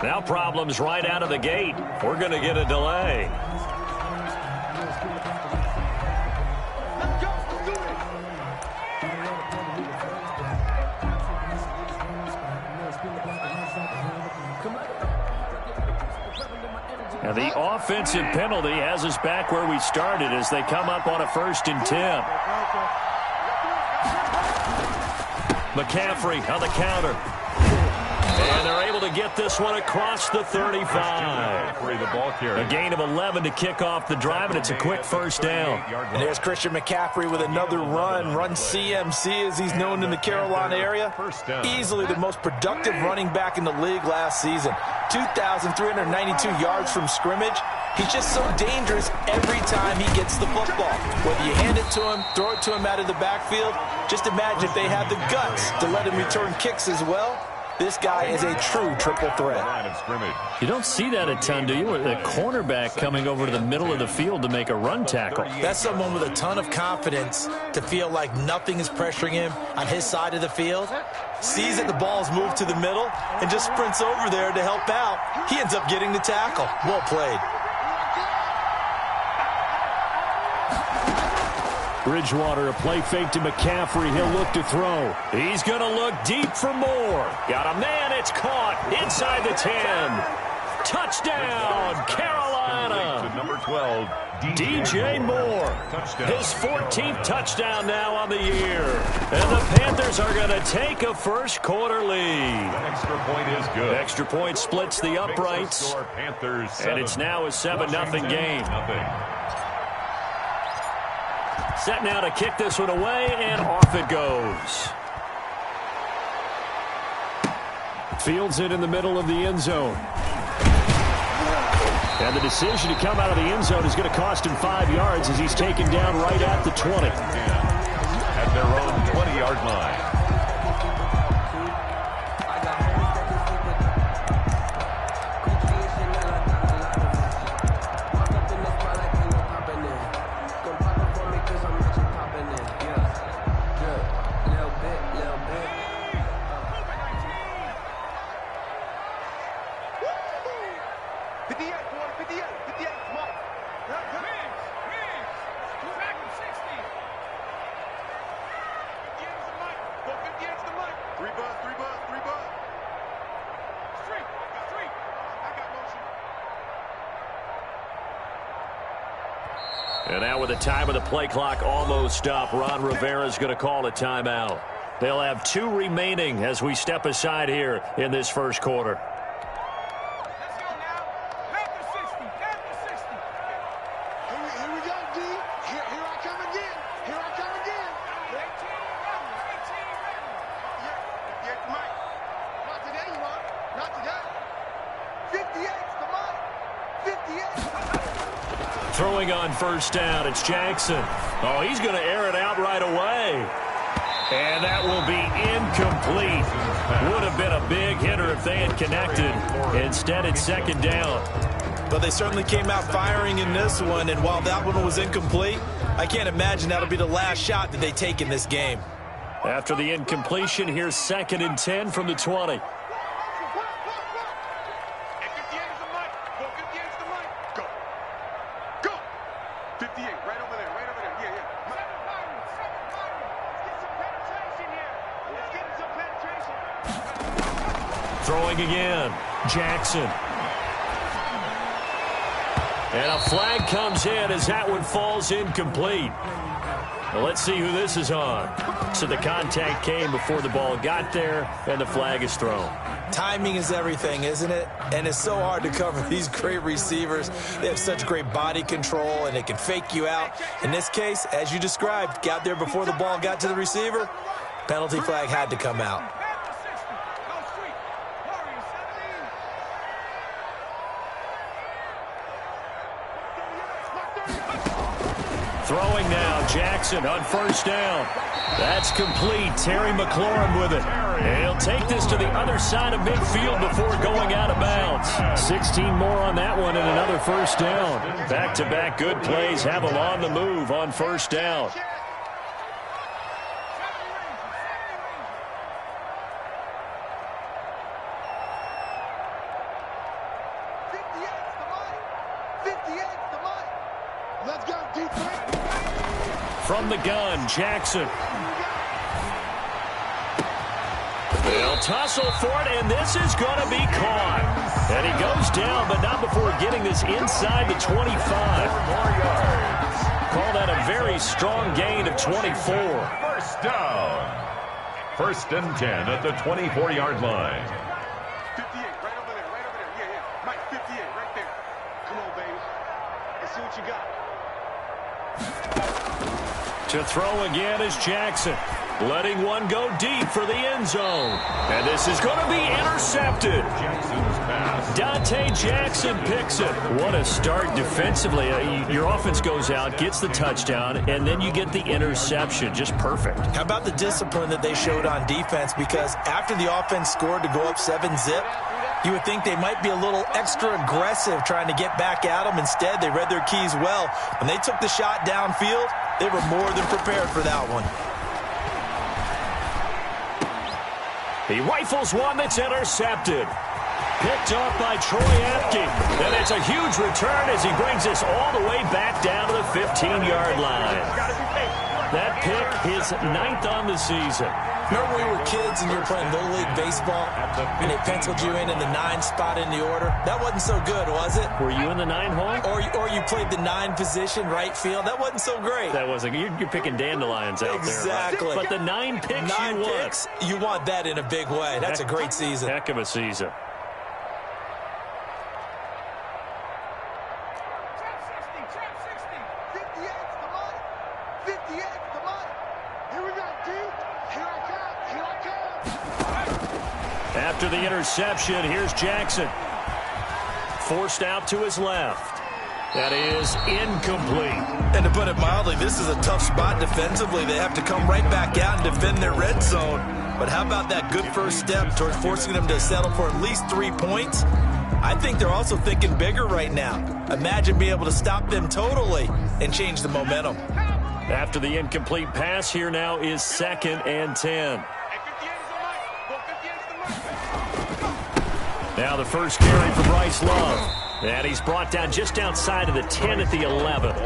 Now problems right out of the gate. We're going to get a delay. Now the offensive penalty has us back where we started as they come up on a 1st and 10. McCaffrey on the counter. And they're able to get this one across the 35. A gain of 11 to kick off the drive, and it's a quick 1st down. And there's Christian McCaffrey with another run CMC as he's known in the Carolina area. Easily the most productive running back in the league last season. 2,392 yards from scrimmage. He's just so dangerous every time he gets the football. Whether you hand it to him, throw it to him out of the backfield, just imagine if they have the guts to let him return kicks as well. This guy is a true triple threat. You don't see that a ton, do you? With a cornerback coming over to the middle of the field to make a run tackle. That's someone with a ton of confidence to feel like nothing is pressuring him on his side of the field. Sees that the ball's moved to the middle and just sprints over there to help out. He ends up getting the tackle. Well played. Bridgewater, a play fake to McCaffrey. He'll look to throw. He's going to look deep for more. Got a man. It's caught inside the 10. Touchdown, Carolina. Number 12, DJ Moore. His 14th touchdown now on the year. And the Panthers are going to take a first quarter lead. The extra point is good. Extra point splits the uprights. Panthers 7. And it's now a 7-0 game. Set now to kick this one away, and off it goes. Fields it in the middle of the end zone. And the decision to come out of the end zone is going to cost him 5 yards as he's taken down right at the 20. At their own 20-yard line. And now with the time of the play clock almost up, Ron Rivera's going to call a timeout. They'll have 2 remaining as we step aside here in this first quarter. Let's go now. Panther 60. Panther 60. Here we go, D. Here I come again. Here I come again. 18 ready. Yeah, Mike. Not today, Mark. Not today. 58's the mark. 58. Throwing on first down, it's Jackson. Oh, he's going to air it out right away. And that will be incomplete. Would have been a big hitter if they had connected. Instead, it's second down. But they certainly came out firing in this one, and while that one was incomplete, I can't imagine that'll be the last shot that they take in this game. After the incompletion, here's 2nd and 10 from the 20. Throwing again, Jackson. And a flag comes in as that one falls incomplete. Well, let's see who this is on. So the contact came before the ball got there, and the flag is thrown. Timing is everything, isn't it? And it's so hard to cover these great receivers. They have such great body control, and they can fake you out. In this case, as you described, got there before the ball got to the receiver. Penalty flag had to come out. Throwing now, Jackson on first down. That's complete. Terry McLaurin with it. And he'll take this to the other side of midfield before going out of bounds. 16 more on that one and another first down. Back-to-back good plays have them on the move on first down. from the gun, Jackson. They'll tussle for it, and this is going to be caught. And he goes down, but not before getting this inside the 25. 4 more yards. Call that a very strong gain of 24. First down. 1st and 10 at the 24-yard line. 58, right over there, right over there. Yeah. Mike, 58, right there. Come on, baby. Let's see what you got. To throw again is Jackson. Letting one go deep for the end zone. And this is going to be intercepted. Jackson's pass. Dante Jackson picks it. What a start defensively. Your offense goes out, gets the touchdown, and then you get the interception. Just perfect. How about the discipline that they showed on defense? Because after the offense scored to go up 7-zip, you would think they might be a little extra aggressive trying to get back at them. Instead, they read their keys well. When they took the shot downfield, they were more than prepared for that one. He rifles one that's intercepted. Picked off by Troy Apke. And it's a huge return as he brings this all the way back down to the 15-yard line. That pick, his 9th on the season. Remember when we were kids and you were playing Little League Baseball and they penciled you in the 9 spot in the order? That wasn't so good, was it? Were you in the 9 hole? Or you played the 9 position, right field? That wasn't so great. That wasn't. You're picking dandelions out exactly. there. Right? But the 9 picks 9 you picks, you want that in a big way. That's a great season. Heck of a season. After the interception, here's Jackson. Forced out to his left. That is incomplete. And to put it mildly, this is a tough spot defensively. They have to come right back out and defend their red zone. But how about that good first step towards forcing them to settle for at least 3 points? I think they're also thinking bigger right now. Imagine being able to stop them totally and change the momentum. After the incomplete pass, here now is 2nd and 10. Now the first carry for Bryce Love. And he's brought down just outside of the 10 at the 11.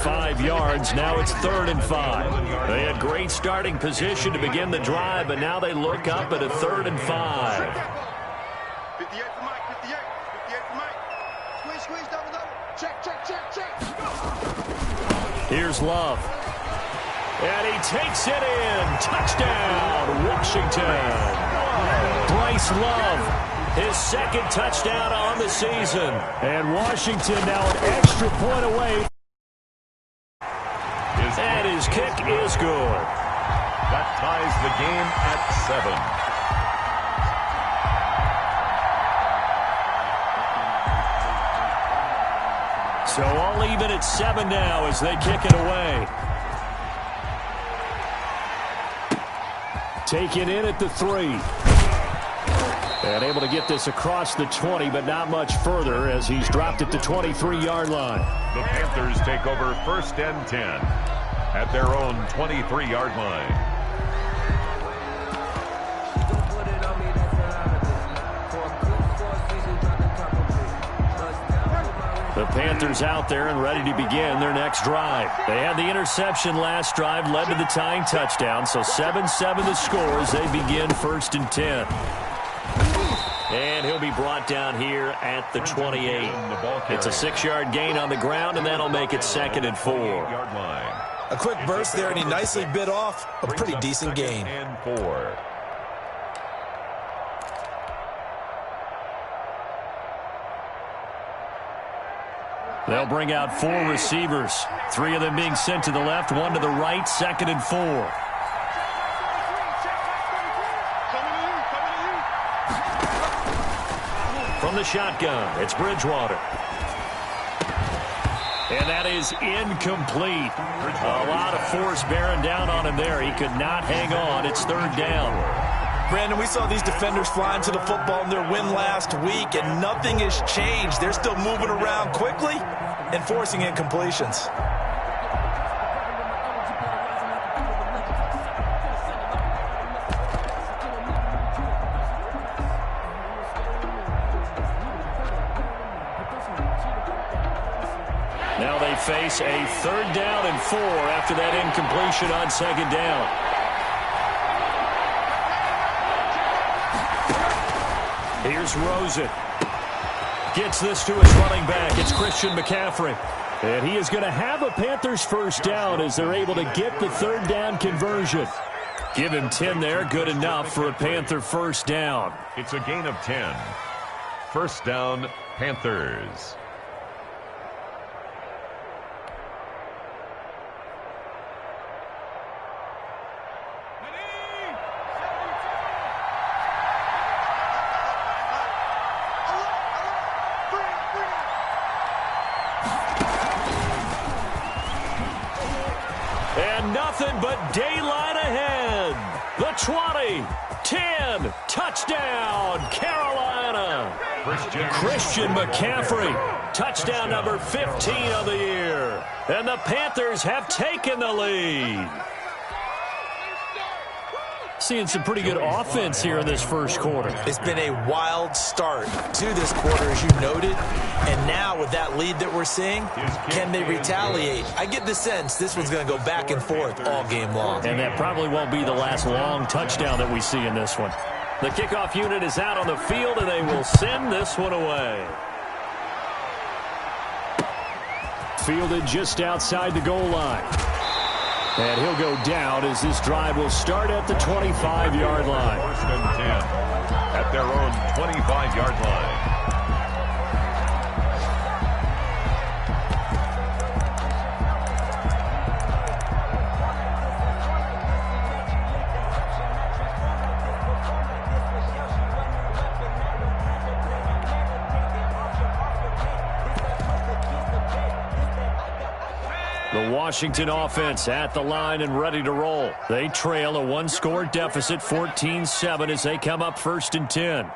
5 yards. Now it's 3rd and 5. They had great starting position to begin the drive, but now they look up at a 3rd and 5. 58 for Mike, 58. 58 for Mike. Squeeze, double. Check. Here's Love. And he takes it in. Touchdown, Washington. Bryce Love. His 2nd touchdown on the season. And Washington now an extra point away. And his kick is good. That ties the game at 7. So all even at 7 now as they kick it away. Taken in at the 3. And able to get this across the 20, but not much further as he's dropped at the 23-yard line. The Panthers take over 1st and 10 at their own 23-yard line. The Panthers out there and ready to begin their next drive. They had the interception last drive, led to the tying touchdown, so 7-7 the score as they begin 1st and 10. And he'll be brought down here at the 28. It's a 6-yard gain on the ground, and that'll make it 2nd and 4. A quick burst there, and he nicely bit off a pretty decent gain. And 4. They'll bring out 4 receivers. 3 of them being sent to the left, 1 to the right, 2nd and 4. From the shotgun, it's Bridgewater. And that is incomplete. A lot of force bearing down on him there. He could not hang on. It's 3rd down. Brandon, we saw these defenders flying to the football in their win last week, and nothing has changed. They're still moving around quickly and forcing incompletions. face a 3rd down and 4 after that incompletion on 2nd down. Here's Rosen. Gets this to his running back. It's Christian McCaffrey. And he is going to have a Panthers 1st down as they're able to get the 3rd down conversion. Give him 10 there. Good enough for a Panther 1st down. It's a gain of 10. 1st down, Panthers. Nothing but daylight ahead. The 20, 10, touchdown, Carolina. Christian McCaffrey, touchdown number 15 of the year. And the Panthers have taken the lead. Seeing some pretty good offense here in this 1st quarter. It's been a wild start to this quarter, as you noted. And now with that lead that we're seeing, can they retaliate? I get the sense this one's going to go back and forth all game long. And that probably won't be the last long touchdown that we see in this one. The kickoff unit is out on the field, and they will send this one away. Fielded just outside the goal line. And he'll go down as this drive will start at the 25-yard line. 1st and 10 at their own 25-yard line. The Washington offense at the line and ready to roll. They trail a 1-score deficit, 14-7, as they come up 1st and 10.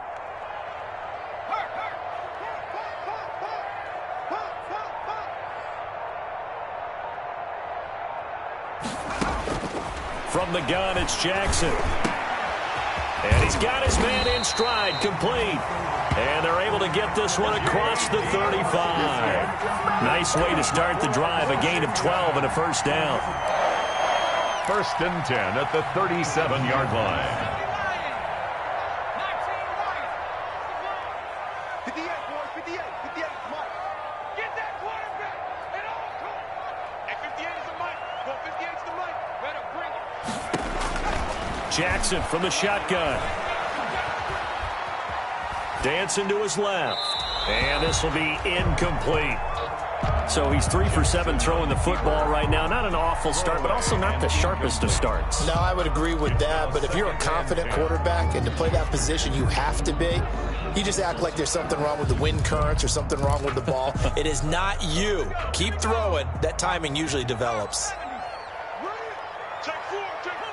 From the gun, it's Jackson. And he's got his man in stride, complete. And they're able to get this one across the 35. Nice way to start the drive, a gain of 12 and a 1st down. 1st and 10 at the 37-yard line. 58, boys, 58, 58, Mike. Get that quarterback and all come. And 58 is the Mike. Well, 58 is the Mike. Better bring it. Jackson from the shotgun. Dancing to his left. And this will be incomplete. So he's 3 for 7 throwing the football right now. Not an awful start, but also not the sharpest of starts. No, I would agree with that. But if you're a confident quarterback and to play that position, you have to be. You just act like there's something wrong with the wind currents or something wrong with the ball. It is not you. Keep throwing. That timing usually develops. Check 4, check 19.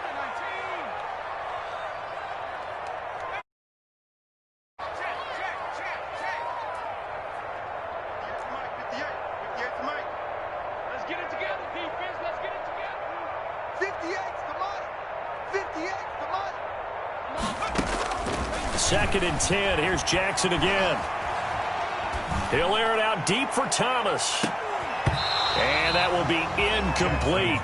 Second and 10. Here's Jackson again. He'll air it out deep for Thomas. And that will be incomplete.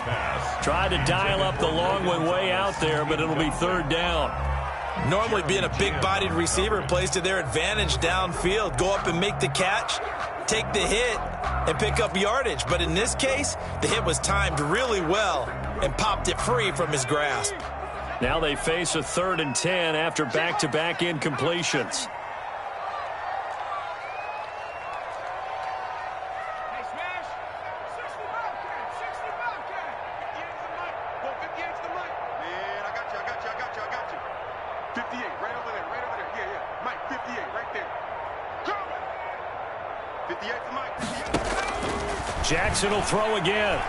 Tried to dial up the long one way out there, but it'll be 3rd down. Normally being a big-bodied receiver plays to their advantage downfield. Go up and make the catch, take the hit, and pick up yardage. But in this case, the hit was timed really well and popped it free from his grasp. Now they face a 3rd and 10 after back-to-back incompletions. Jackson will throw again.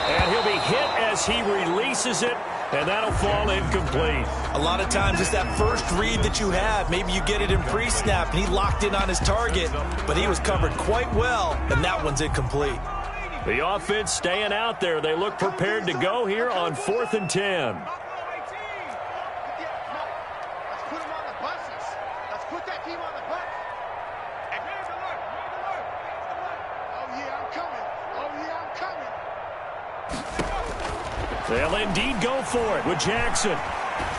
And he'll be hit as he releases it, and that'll fall incomplete. A lot of times it's that first read that you have. Maybe you get it in pre-snap, and he locked in on his target, but he was covered quite well, and that one's incomplete. The offense staying out there. They look prepared to go here on 4th and 10. Let's put that team on the bus. And here's the look. Oh, yeah, I'm They'll indeed go for it with Jackson.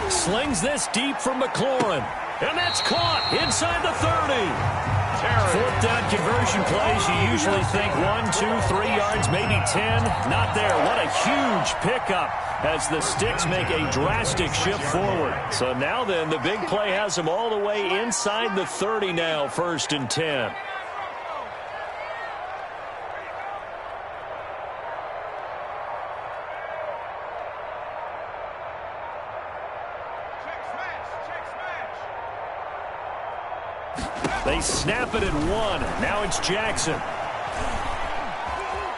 Slings this deep from McLaurin. And that's caught inside the 30. Fourth down conversion plays, you usually think 1, 2, 3 yards, maybe 10. Not there. What a huge pickup as the Sticks make a drastic shift forward. So now then, the big play has them all the way inside the 30 now, 1st and 10. They snap it at 1. Now it's Jackson.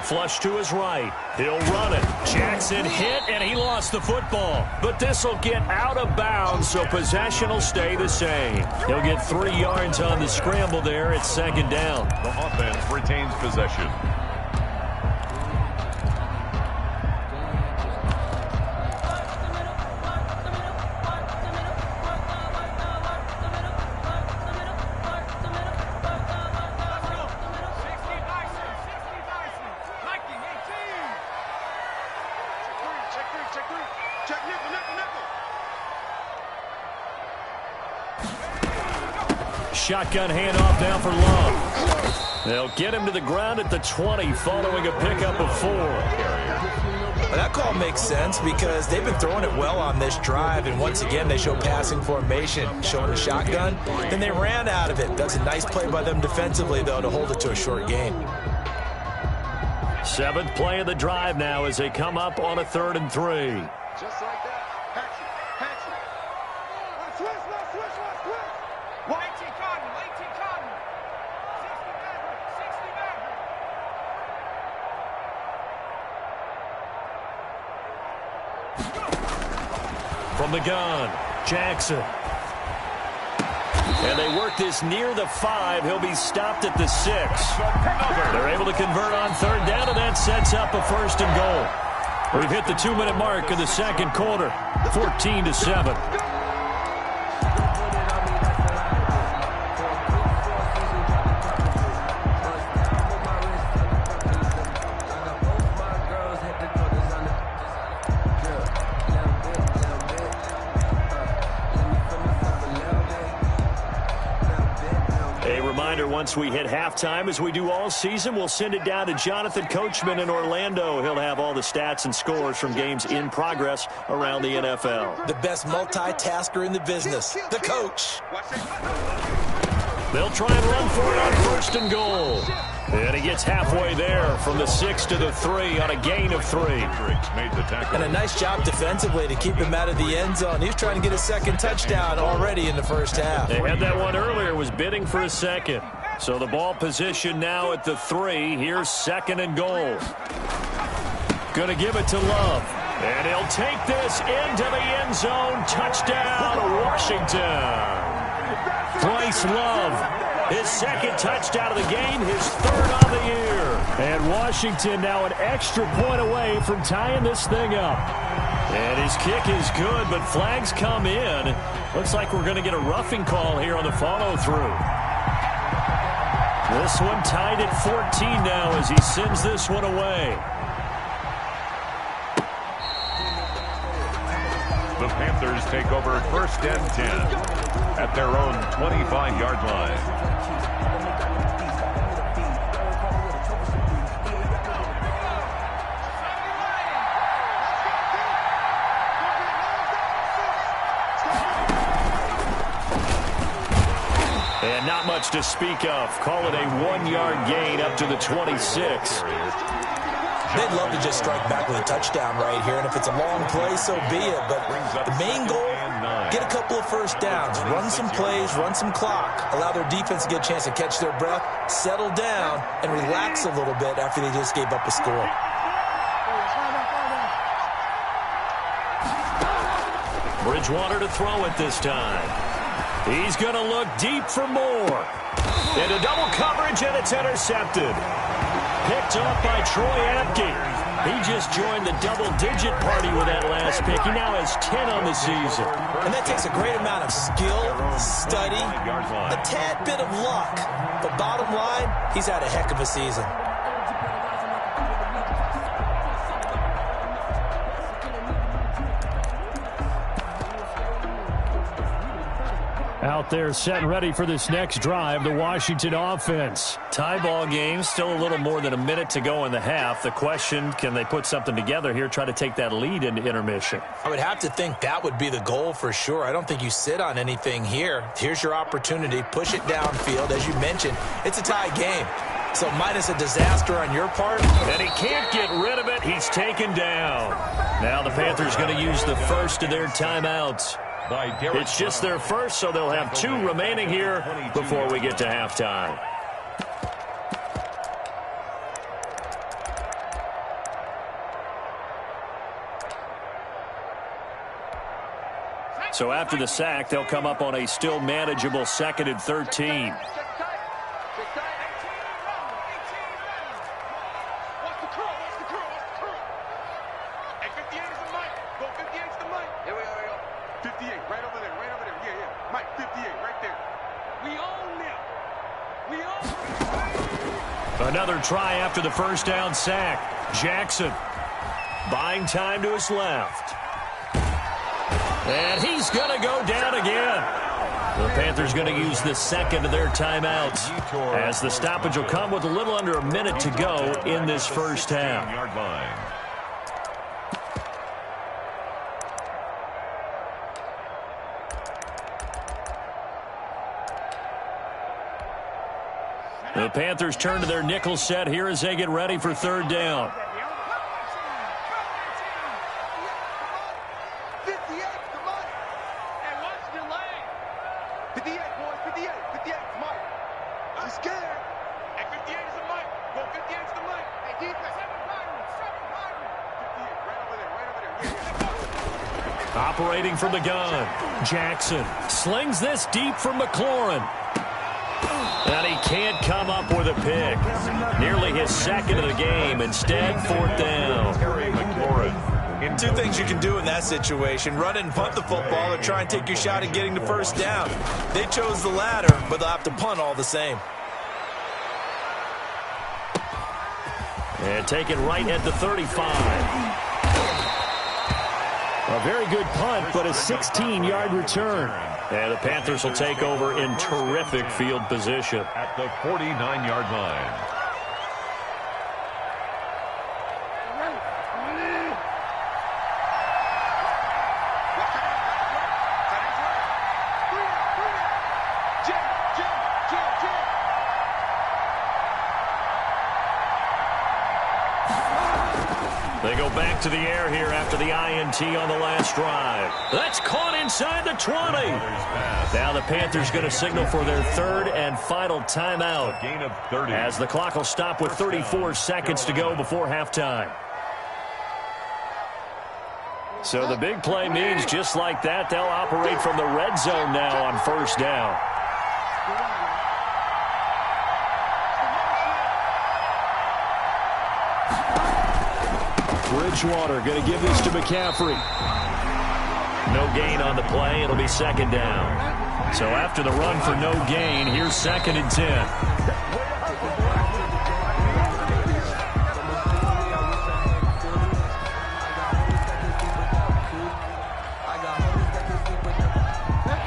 Flush to his right. He'll run it. Jackson hit, and he lost the football. But this will get out of bounds, so possession will stay the same. He'll get 3 yards on the scramble there. It's 2nd down. The offense retains possession. Shotgun handoff down for Love. They'll get him to the ground at the 20 following a pickup of 4. Well, that call makes sense because they've been throwing it well on this drive, and once again they show passing formation, showing the shotgun. Then they ran out of it. That's a nice play by them defensively, though, to hold it to a short gain. 7th play of the drive now as they come up on a 3rd and 3. Just like that. Patch it. Switch. 18 Cardinal. 60 Maverick. From the gun, Jackson. And they work this near the 5. He'll be stopped at the 6. They're able to convert on 3rd down, and that sets up a 1st and goal. We've hit the 2-minute mark of the 2nd quarter, 14-7. Once we hit halftime, as we do all season, we'll send it down to Jonathan Coachman in Orlando. He'll have all the stats and scores from games in progress around the NFL. The best multitasker in the business, the coach. They'll try and run for it on 1st and goal. And he gets halfway there from the 6 to the 3 on a gain of 3. And a nice job defensively to keep him out of the end zone. He was trying to get a 2nd touchdown already in the 1st half. They had that one earlier, was bidding for a 2nd. So the ball position now at the 3. Here's 2nd and goal. Going to give it to Love. And he'll take this into the end zone. Touchdown, Washington. Bryce Love. His 2nd touchdown of the game, his 3rd on the year. And Washington now an extra point away from tying this thing up. And his kick is good, but flags come in. Looks like we're going to get a roughing call here on the follow-through. This one tied at 14 now as he sends this one away. The Panthers take over 1st and 10 at their own 25-yard line. And not much to speak of. Call it a 1-yard gain up to the 26. They'd love to just strike back with a touchdown right here, and if it's a long play, so be it. But the main goal, get a couple of 1st downs, run some plays, run some clock, allow their defense to get a chance to catch their breath, settle down, and relax a little bit after they just gave up a score. Bridgewater to throw it this time. He's going to look deep for more. Into double coverage, and it's intercepted. Picked off by Troy Apke. He just joined the double-digit party with that last pick. He now has 10 on the season. And that takes a great amount of skill, study, a tad bit of luck. But bottom line, he's had a heck of a season. Out there set and ready for this next drive, the Washington offense. Tie ball game, still a little more than a minute to go in the half. The question, can they put something together here, try to take that lead into intermission? I would have to think that would be the goal for sure. I don't think you sit on anything here. Here's your opportunity. Push it downfield. As you mentioned, it's a tie game. So minus a disaster on your part. And he can't get rid of it. He's taken down. Now the Panthers going to use the first of their timeouts. It's just their first, so they'll have 2 remaining here before we get to halftime. So after the sack, they'll come up on a still manageable 2nd and 13. Another try after the first down sack. Jackson buying time to his left. And he's going to go down again. The Panthers going to use the second of their timeouts, as the stoppage will come with a little under a minute to go in this first half. The Panthers turn to their nickel set here as they get ready for 3rd down. Operating from the gun, Jackson slings this deep from McLaurin. And he can't come up with a pick. Nearly his 2nd of the game. Instead, 4th down. Two things you can do in that situation: run and punt the football, or try and take your shot at getting the first down. They chose the latter, but they'll have to punt all the same. And take it right at the 35. A very good punt, but a 16-yard return. And the Panthers will take over in terrific field position. At the 49-yard line. They go back to the air here after the INT on the last drive. That's caught inside the 20. Now the Panthers going to signal for their 3rd and final timeout, Gain of 30. as the clock will stop with 34 seconds to go before halftime. So the big play means just like that, they'll operate from the red zone now on 1st down. Bridgewater going to give this to McCaffrey. No gain on the play. It'll be 2nd down. So after the run for no gain, here's 2nd and 10.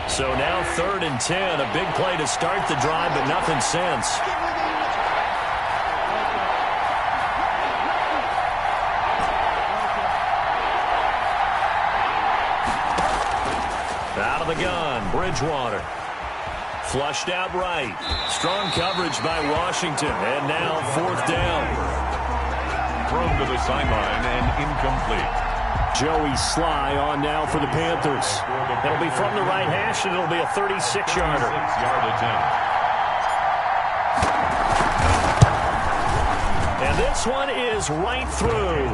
So now 3rd and 10. A big play to start the drive, but nothing since. Out of the gun, Bridgewater. Flushed out right. Strong coverage by Washington. And now 4th down. Thrown to the sideline and incomplete. Joey Sly on now for the Panthers. It'll be from the right hash, and it'll be a 36-yarder. 6-yard attempt. And this one is right through.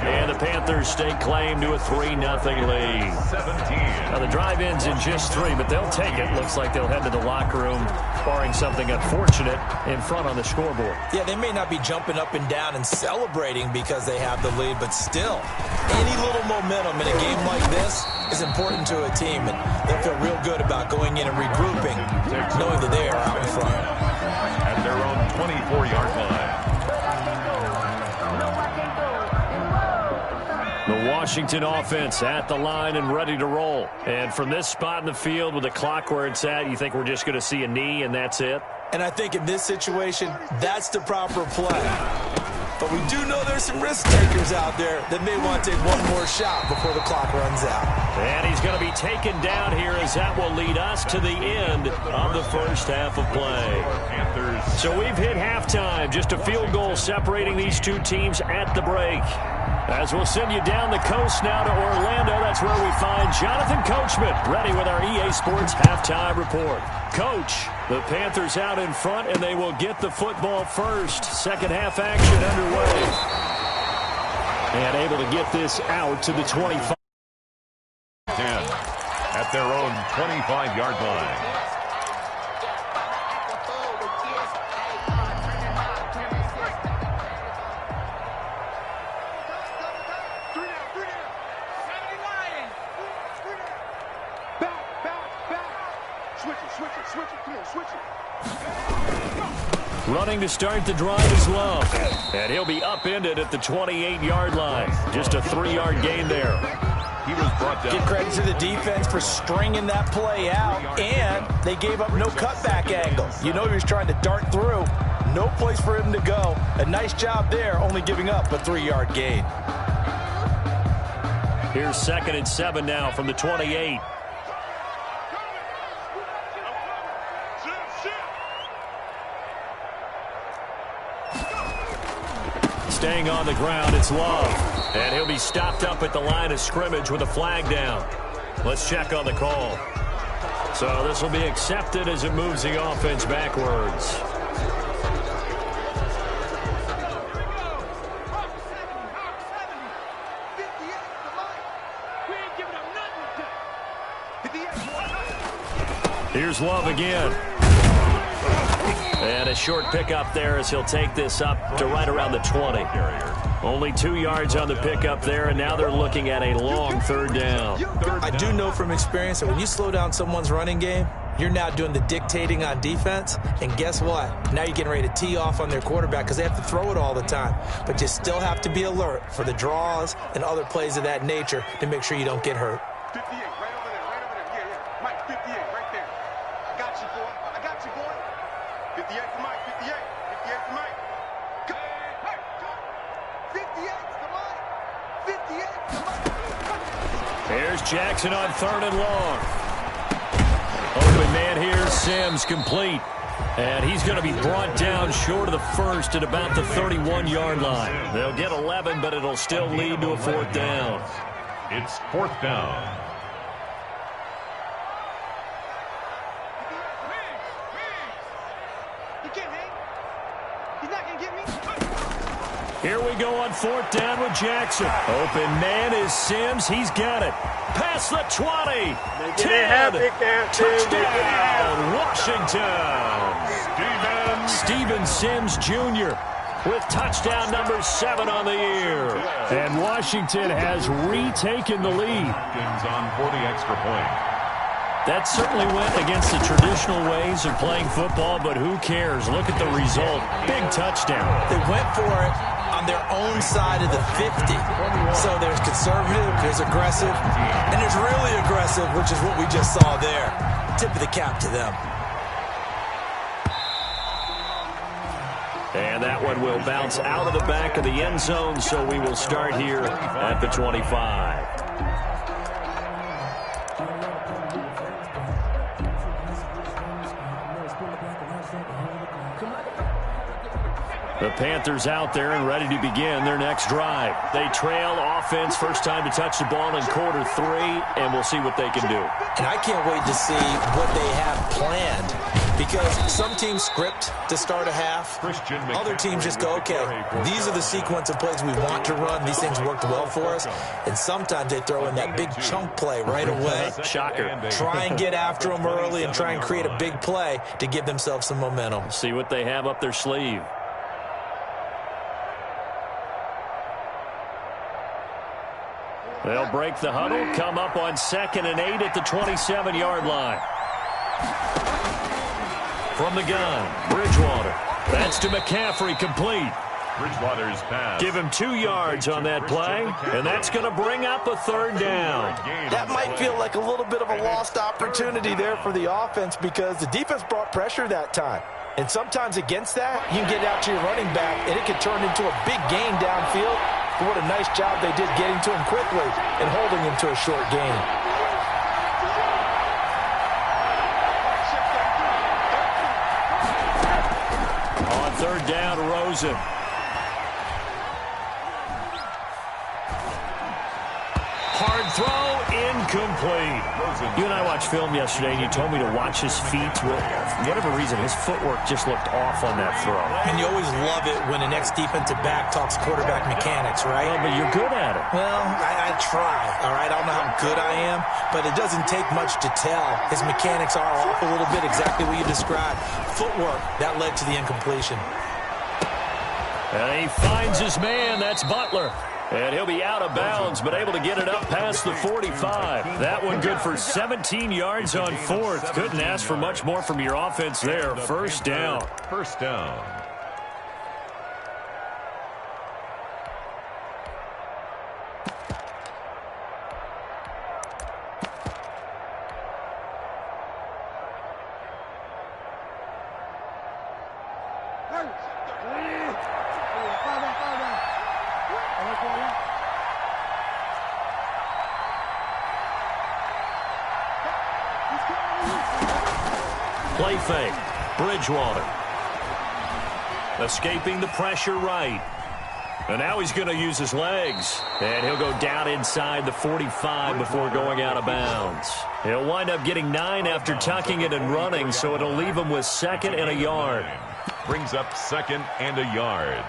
And the Panthers stake claim to a 3-0 lead. 17. Now the drive ends in just 3, but they'll take it. Looks like they'll head to the locker room, barring something unfortunate in front on the scoreboard. Yeah, they may not be jumping up and down and celebrating because they have the lead, but still, any little momentum in a game like this is important to a team, and they'll feel real good about going in and regrouping, knowing that they are out in front. At their own 24-yard line. The Washington offense at the line and ready to roll. And from this spot in the field with the clock where it's at, you think we're just going to see a knee and that's it? And I think in this situation, that's the proper play. But we do know there's some risk takers out there that may want to take one more shot before the clock runs out. And he's going to be taken down here as that will lead us to the end of the first half of play. So we've hit halftime. Just a field goal separating these two teams at the break. As we'll send you down the coast now to Orlando, that's where we find Jonathan Coachman ready with our EA Sports halftime report. Coach, the Panthers out in front, and they will get the football first. Second half action underway. And able to get this out to the 25. 10 at their own 25-yard line. Running to start the drive is Love. And he'll be upended at the 28-yard line. Just a 3-yard gain there. He was brought down. Give credit to the defense for stringing that play out, and they gave up no cutback angle. You know he was trying to dart through. No place for him to go. A nice job there, only giving up a 3-yard gain. Here's 2nd and 7 now from the 28. Staying on the ground, it's Love. And he'll be stopped up at the line of scrimmage with a flag down. Let's check on the call. So this will be accepted as it moves the offense backwards. Here's Love again. And a short pickup there as he'll take this up to right around the 20. Only 2 yards on the pickup there, and now they're looking at a long 3rd down. I do know from experience that when you slow down someone's running game, you're now doing the dictating on defense. And guess what? Now you're getting ready to tee off on their quarterback because they have to throw it all the time. But you still have to be alert for the draws and other plays of that nature to make sure you don't get hurt. 58, right over there, right over there. Yeah, yeah. Mike, 58, right there. I got you, boy. I got you, boy. 58 for Mike, 58. 58 for Mike. Go. Hey, go. 58 for Mike. 58 for Mike. Here's Jackson on 3rd and long. Open man here, Sims complete. And he's going to be brought down short of the first at about the 31-yard line. They'll get 11, but it'll still lead to a 4th down. It's 4th down. Here we go on 4th down with Jackson. Open man is Sims. He's got it. Past the 20. 10. Touchdown, Washington. Steven Sims Jr. with touchdown number 7 on the year. And Washington has retaken the lead. On for the extra point. That certainly went against the traditional ways of playing football, but who cares? Look at the result. Big touchdown. They went for it on their own side of the 50. So there's conservative, there's aggressive, and there's really aggressive, which is what we just saw there. Tip of the cap to them. And that one will bounce out of the back of the end zone, so we will start here at the 25. The Panthers out there and ready to begin their next drive. They trail offense, first time to touch the ball in quarter 3, and we'll see what they can do. And I can't wait to see what they have planned, because some teams script to start a half. Other teams just go, okay, these are the sequence of plays we want to run. These things worked well for us. And sometimes they throw in that big chunk play right away. Shocker. Try and get after them early and try and create a big play to give themselves some momentum. See what they have up their sleeve. They'll break the huddle, come up on 2nd and 8 at the 27-yard line. From the gun, Bridgewater. That's to McCaffrey, complete. Bridgewater's pass. Give him 2 yards on that play, and that's going to bring up a third down. That might feel like a little bit of a lost opportunity there for the offense because the defense brought pressure that time. And sometimes against that, you can get out to your running back, and it can turn into a big gain downfield. But what a nice job they did getting to him quickly and holding him to a short gain. On third down, Rosen. Hard throw, incomplete. You and I watched film yesterday, and you told me to watch his feet. For whatever reason, his footwork just looked off on that throw. And you always love it when an ex-defensive back talks quarterback mechanics, right? Well, but you're good at it. Well, I try, all right? I don't know how good I am, but it doesn't take much to tell. His mechanics are off a little bit, exactly what you described. Footwork, that led to the incompletion. And he finds his man. That's Butler. And he'll be out of bounds, but able to get it up past the 45. That one good for 17 yards on fourth. Couldn't ask for much more from your offense there. First down. First down. Play fake. Bridgewater. Escaping the pressure right. And now he's going to use his legs. And he'll go down inside the 45 before going out of bounds. He'll wind up getting 9 after tucking it and running, so it'll leave him with 2nd and a yard. Brings up 2nd and a yard.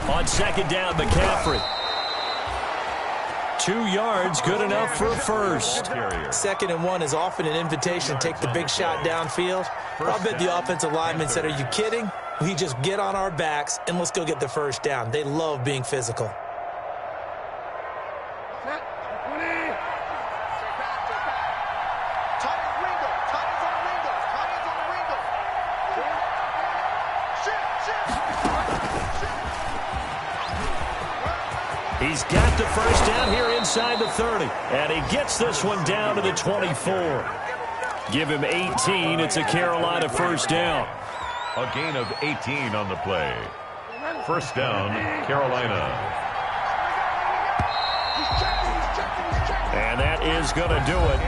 On 2nd down, McCaffrey. 2 yards, good enough for a first. 2nd and 1 is often an invitation to take the big shot downfield. I bet the offensive lineman said, are you kidding? We just get on our backs and let's go get the first down. They love being physical. He's got the first down here inside the 30. And he gets this one down to the 24. Give him 18. It's a Carolina first down. A gain of 18 on the play. First down, Carolina. And that is going to do it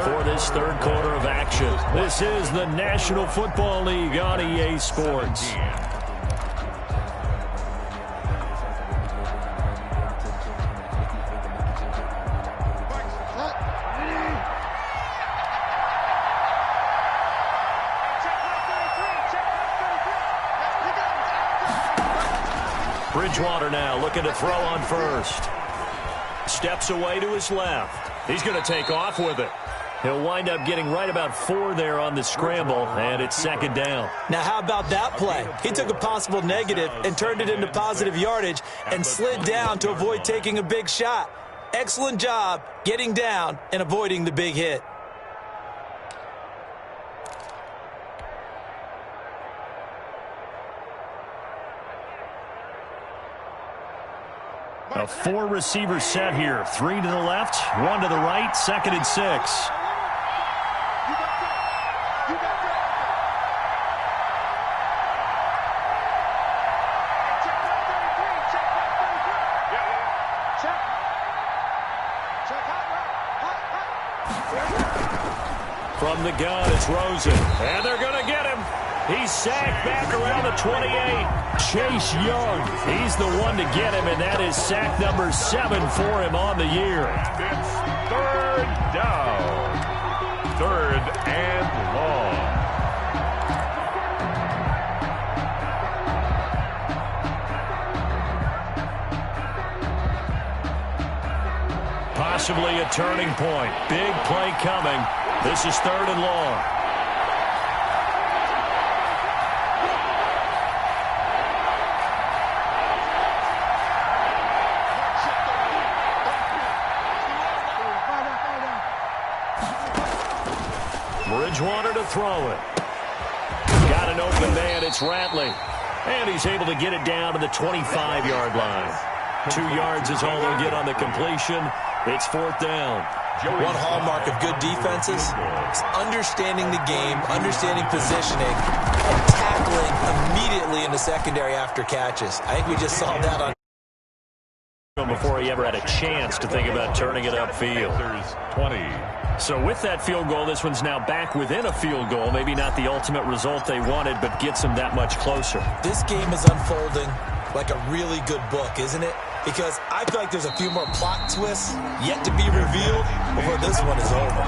for this third quarter of action. This is the National Football League on EA Sports. Bridgewater now looking to throw on first. Steps away to his left. He's going to take off with it. He'll wind up getting right about 4 there on the scramble, and it's 2nd down. Now, how about that play? He took a possible negative and turned it into positive yardage and slid down to avoid taking a big shot. Excellent job getting down and avoiding the big hit. A 4-receiver set here. 3 to the left, 1 to the right, 2nd and 6. From the gun, it's Rosen. And they're going to get him. He's sacked back around the 28. Chase Young, he's the one to get him, and that is sack number 7 for him on the year. It's 3rd down. 3rd and long. Possibly a turning point. Big play coming. This is 3rd and long. Bridgewater to throw it. Got an open man. It's Ratley. And he's able to get it down to the 25-yard line. 2 yards is all they'll get on the completion. It's 4th down. One hallmark of good defenses is understanding the game, understanding positioning, and tackling immediately in the secondary after catches. I think we just saw that on before he ever had a chance to think about turning it upfield. 20. So with that field goal, this one's now back within a field goal. Maybe not the ultimate result they wanted, but gets them that much closer. This game is unfolding like a really good book, isn't it? Because I feel like there's a few more plot twists yet to be revealed before this one is over.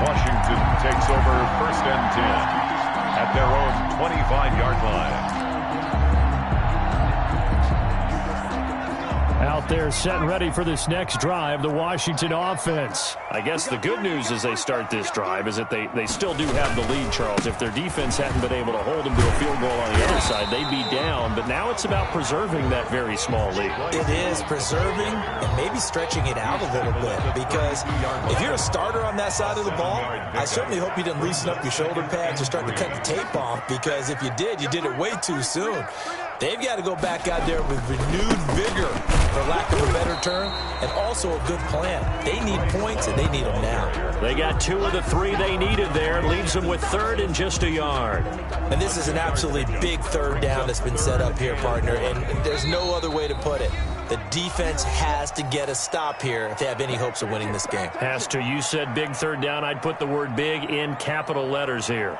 Washington takes over 1st and 10 at their own 25-yard line. Out there set and ready for this next drive, the Washington offense. I guess the good news as they start this drive is that they still do have the lead, Charles. If their defense hadn't been able to hold them to a field goal on the other side, they'd be down. But now it's about preserving that very small lead. It is preserving and maybe stretching it out a little bit. Because if you're a starter on that side of the ball, I certainly hope you didn't loosen up your shoulder pads or start to cut the tape off. Because if you did, you did it way too soon. They've got to go back out there with renewed vigor, for lack of a better term, and also a good plan. They need points, and they need them now. They got 2 of the 3 they needed there. Leaves them with 3rd and just a yard. And this is an absolutely big 3rd down that's been set up here, partner, and there's no other way to put it. The defense has to get a stop here if they have any hopes of winning this game. Has to. You said big 3rd down. I'd put the word big in capital letters here.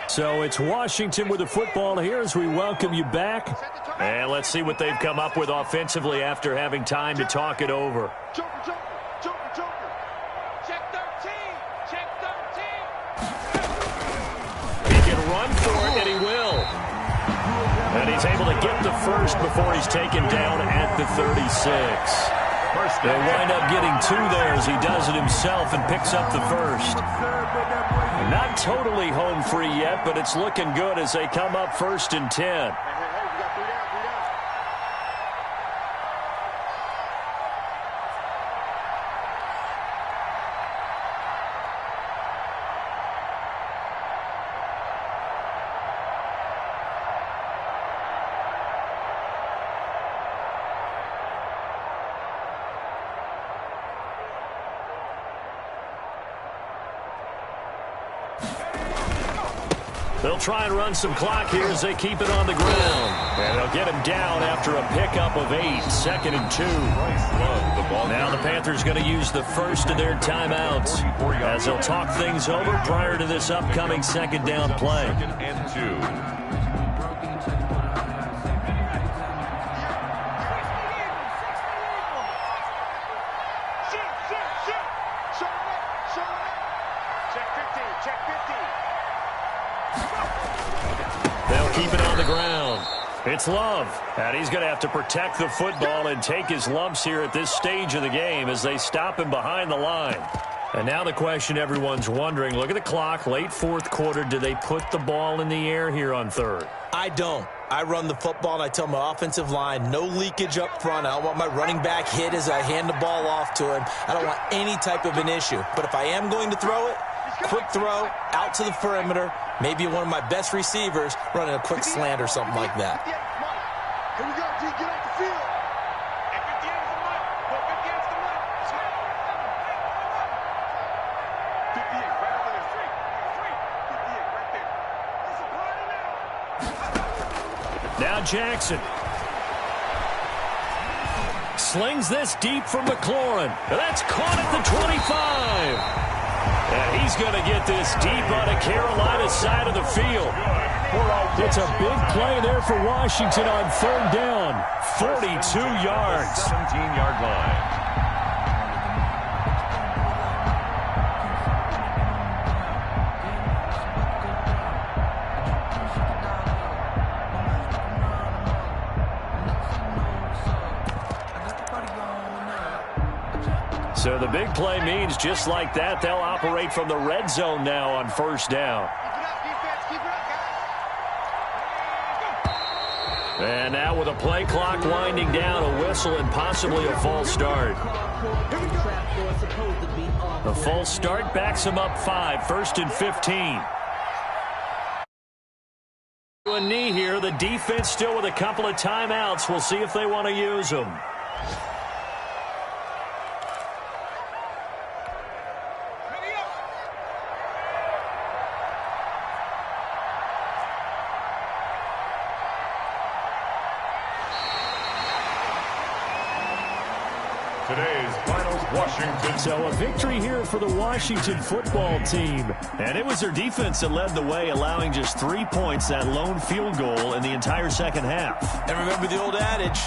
So it's Washington with the football here as we welcome you back. And let's see what they've come up with offensively after having time to talk it over. Joker. Check 13. Check 13. He can run for it, and he will. And he's able to get the first before he's taken down at the 36. They wind up getting 2 there as he does it himself and picks up the first. Not totally home free yet, but it's looking good as they come up 1st and 10. They'll try and run some clock here as they keep it on the ground. And they'll get him down after a pickup of 8, 2nd and 2. Now the Panthers going to use the first of their timeouts as they'll talk things over prior to this upcoming 2nd down play. 2nd and 2. They'll keep it on the ground. It's Love, and he's going to have to protect the football and take his lumps here at this stage of the game as they stop him behind the line. And now the question everyone's wondering, look at the clock, late 4th quarter, do they put the ball in the air here on 3rd? I don't. I run the football, and I tell my offensive line, no leakage up front. I don't want my running back hit as I hand the ball off to him. I don't want any type of an issue. But if I am going to throw it, quick throw, out to the perimeter, maybe one of my best receivers running a quick slant or something like that. Here we go, G. Get off the field. And 50 against the mud. Go 50 against the mud. 58, right over there, straight. 58, right there. It's a party now. Now Jackson. Slings this deep from McLaurin. That's caught at the 25. And he's going to get this deep on a Carolina side of the field. It's a big play there for Washington on 3rd down. 42 yards. 17-yard line. So the big play means just like that, they'll operate from the red zone now on 1st down. And now with a play clock winding down, a whistle and possibly a false start. The false start backs him up 5, 1st and 15. A knee here. The defense still with a couple of timeouts. We'll see if they want to use them. Today's finals, Washington. So a victory here for the Washington football team. And it was their defense that led the way, allowing just 3 points, that lone field goal in the entire second half. And remember the old adage,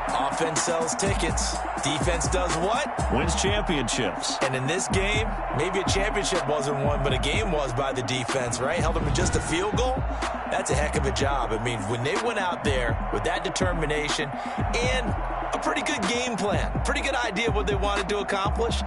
offense sells tickets. Defense does what? Wins championships. And in this game, maybe a championship wasn't won, but a game was by the defense, right? Held them to just a field goal. That's a heck of a job. I mean, when they went out there with that determination and a pretty good game plan, pretty good idea of what they wanted to accomplish,